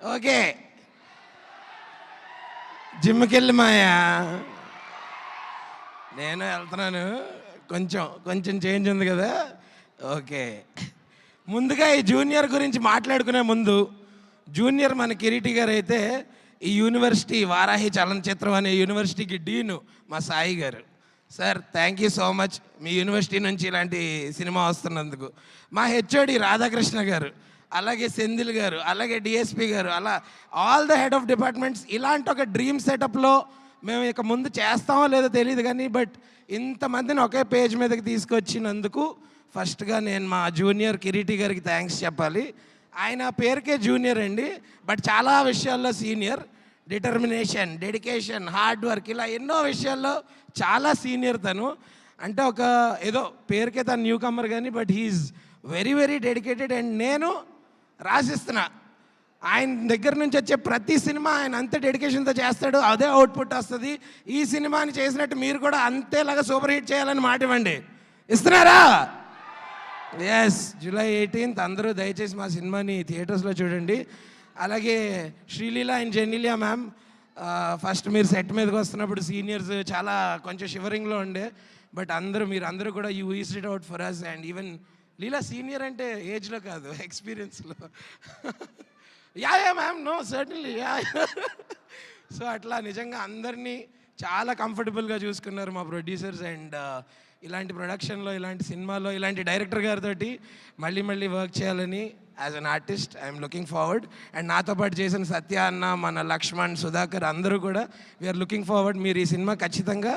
Okay, జిమ్కి వెళ్ళి మాయా నేను వెళ్తున్నాను. కొంచెం కొంచెం చేంజ్ ఉంది కదా. ఓకే, ముందుగా ఈ జూనియర్ గురించి మాట్లాడుకునే ముందు, జూనియర్ మన కిరీటి గారు అయితే ఈ యూనివర్సిటీ వారాహి చలనచిత్రం అనే యూనివర్సిటీకి డీను మా సాయి గారు. Sir thank you so much me university నుంచి ఇలాంటి సినిమా వస్తున్నందుకు. మా హెచ్ఓడి రాధాకృష్ణ గారు, అలాగే సెంధిల్ గారు, అలాగే డిఎస్పి గారు, అలా all the head of departments. ఇలాంటి ఒక డ్రీమ్ సెటప్లో మేము ఇక ముందు చేస్తామో లేదో తెలియదు కానీ, బట్ ఇంతమందిని ఒకే పేజ్ మీదకి తీసుకొచ్చినందుకు ఫస్ట్గా నేను మా జూనియర్ కిరీటి గారికి థ్యాంక్స్ చెప్పాలి. ఆయన పేరుకే జూనియర్ అండి, బట్ చాలా విషయాల్లో senior. Determination, dedication, hard work, ఇలా ఎన్నో విషయాల్లో చాలా సీనియర్ తను. అంటే ఒక ఏదో పేరుకే తను న్యూ కమర్ కానీ, but he's very very dedicated. And నేను రాసిస్తున్నా, ఆయన దగ్గర నుంచి వచ్చే ప్రతి సినిమా ఆయన అంతే డెడికేషన్తో చేస్తాడు, అదే అవుట్పుట్ వస్తుంది. ఈ సినిమాని చేసినట్టు మీరు కూడా అంతేలాగా సూపర్ హిట్ చేయాలని మాట ఇవ్వండి. ఇస్తున్నారా? ఎస్, July 18th అందరూ దయచేసి మా సినిమాని థియేటర్స్లో చూడండి. అలాగే Sreeleela and Genelia ma'am, first మీరు సెట్ మీదకి వస్తున్నప్పుడు సీనియర్స్ చాలా కొంచెం షివరింగ్లో ఉండే, బట్ మీరందరూ కూడా you eased it out for us. And even Leela senior అంటే ఏజ్లో కాదు, ఎక్స్పీరియన్స్లో. Yeah ma'am, no certainly yeah. So అట్లా నిజంగా అందరినీ చాలా కంఫర్టబుల్గా చూసుకున్నారు మా ప్రొడ్యూసర్స్. అండ్ ఇలాంటి ప్రొడక్షన్లో, ఇలాంటి సినిమాలో, ఇలాంటి డైరెక్టర్ గారితో మళ్ళీ మళ్ళీ వర్క్ చేయాలని as an artist I'm looking forward. And నాతో పాటు చేసిన సత్య అన్న, మన లక్ష్మణ్, సుధాకర్ అందరూ కూడా వీఆర్ లుకింగ్ ఫార్వర్డ్. మీరు ఈ సినిమా ఖచ్చితంగా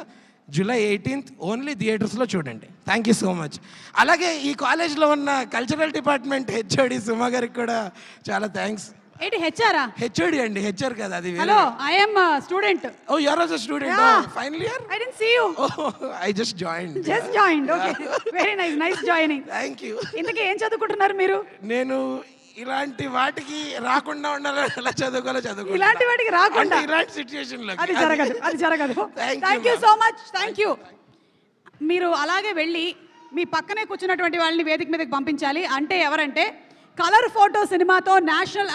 July 18th ఓన్లీ థియేటర్స్లో చూడండి. Thank you so much. అలాగే ఈ కాలేజ్లో ఉన్న కల్చరల్ డిపార్ట్మెంట్ హెచ్ఓడి సుమా గారికి కూడా చాలా థ్యాంక్స్. ఏంటి హెచ్ఆరా? హెచ్ఓడి అండి, హెచ్ఆర్ కదా అది. Hello, I am student. Oh you are also student. Final year. I didn't see you. I just joined. Okay, very nice, nice joining. Thank you. ఇంతకీ ఏం చదువుకుంటున్నారు మీరు? నేను ఇలాంటి వాటికి రాకుండా ఉండాలని ఎలా చదువుకోవాలో చదువుకో. ఇలాంటి వాటికి రాకుండా ఇలాంటి సిచ్యుయేషన్ లో అది జరగదు. Thank you so much. Thank you. మీరు అలాగే వెళ్ళి మీ పక్కనే కూర్చున్నటువంటి వాళ్ళని వేదిక మీదకి పంపించాలి. అంటే ఎవరంటే కలర్ ఫోటో సినిమాతో నేషనల్